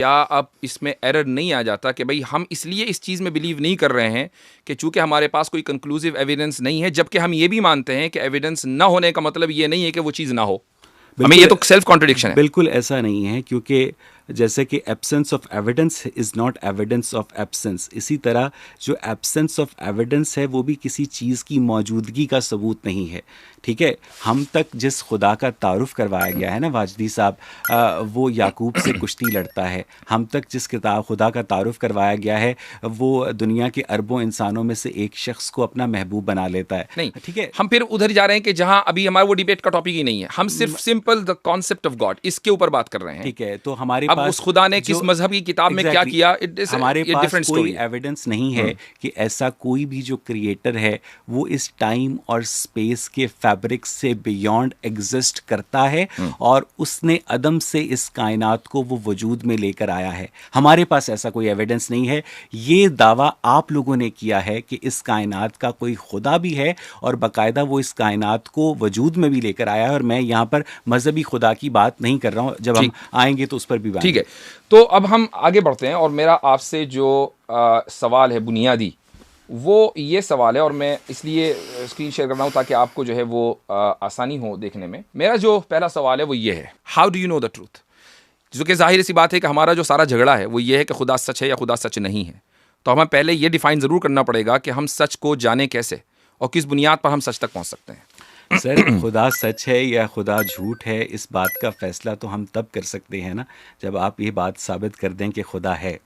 کیا اب اس میں ایرر نہیں آ جاتا کہ بھئی ہم اس لیے اس چیز میں بلیو نہیں کر رہے ہیں کہ چونکہ ہمارے پاس کوئی کنکلوسیو ایویڈنس نہیں ہے، جبکہ ہم یہ بھی مانتے ہیں کہ ایویڈنس نہ ہونے کا مطلب یہ نہیں ہے کہ وہ چیز نہ ہو؟ ہمیں یہ تو سیلف کانٹرڈکشن ہے. بالکل ایسا نہیں ہے، کیونکہ جیسے کہ absence of evidence is not evidence of absence, اسی طرح جو ایبسنس آف ایویڈنس ہے وہ بھی کسی چیز کی موجودگی کا ثبوت نہیں ہے. ٹھیک ہے، ہم تک جس خدا کا تعارف کروایا گیا ہے نا واجدی صاحب، وہ یعقوب سے کشتی لڑتا ہے. ہم تک جس خدا کا تعارف کروایا گیا ہے وہ دنیا کے اربوں انسانوں میں سے ایک شخص کو اپنا محبوب بنا لیتا ہے. نہیں، ٹھیک ہے، ہم پھر ادھر جا رہے ہیں کہ جہاں ابھی ہمارا وہ ڈیبیٹ کا ٹاپک ہی نہیں ہے، ہم صرف simple the concept of God اس کے اوپر بات کر رہے ہیں. ٹھیک ہے، تو ہمارے اب اس خدا نے کس مذہب کی کتاب میں کیا کیا، ہمارے پاس ڈفرنٹ کوئی اسٹوری. ایویڈنس نہیں ہے کہ ایسا کوئی بھی جو کریٹر ہے وہ اس ٹائم اور اسپیس کے فیبرک سے بیونڈ ایگزسٹ کرتا ہے اور اس نے عدم سے اس کائنات کو وہ وجود میں لے کر آیا ہے. ہمارے پاس ایسا کوئی ایویڈنس نہیں ہے. یہ دعویٰ آپ لوگوں نے کیا ہے کہ اس کائنات کا کوئی خدا بھی ہے اور باقاعدہ وہ اس کائنات کو وجود میں بھی لے کر آیا ہے، اور میں یہاں پر مذہبی خدا کی بات نہیں کر رہا ہوں. جب ہم آئیں گے تو اس پر بھی بات. ٹھیک ہے، تو اب ہم آگے بڑھتے ہیں، اور میرا آپ سے جو سوال ہے بنیادی وہ یہ سوال ہے، اور میں اس لیے اسکرین شیئر کر رہا ہوں تاکہ آپ کو جو ہے وہ آسانی ہو دیکھنے میں. میرا جو پہلا سوال ہے وہ یہ ہے، how do you know the truth? جو کہ ظاہر سی بات ہے کہ ہمارا جو سارا جھگڑا ہے وہ یہ ہے کہ خدا سچ ہے یا خدا سچ نہیں ہے. تو ہمیں پہلے یہ ڈیفائن ضرور کرنا پڑے گا کہ ہم سچ کو جانیں کیسے اور کس بنیاد پر ہم سچ تک پہنچ سکتے ہیں. سر، خدا سچ ہے یا خدا جھوٹ ہے، اس بات کا فیصلہ تو ہم تب کر سکتے ہیں نا جب آپ یہ بات ثابت کر دیں کہ خدا ہے.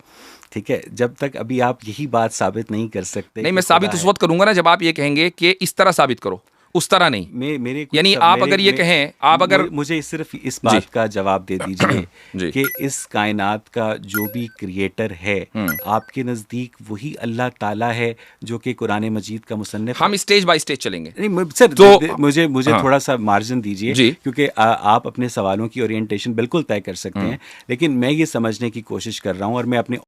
ٹھیک ہے، جب تک ابھی آپ یہی بات ثابت نہیں کر سکتے. نہیں، میں ثابت اس وقت کروں گا نا جب آپ یہ کہیں گے کہ اس طرح ثابت کرو، اس طرح نہیں. میرے یعنی آپ اگر یہ کہیں، آپ اگر مجھے صرف اس بات کا جواب دے دیجئے جی کہ اس کائنات کا جو بھی کریٹر ہے آپ کے نزدیک وہی اللہ تعالیٰ ہے جو کہ قرآن مجید کا مصنف. ہم اسٹیج بائی اسٹیج چلیں گے. سر تو مجھے تھوڑا سا مارجن دیجئے، جی، کیونکہ آپ اپنے سوالوں کی اورینٹیشن بالکل طے کر سکتے ہیں، لیکن میں یہ سمجھنے کی کوشش کر رہا ہوں اور میں اپنے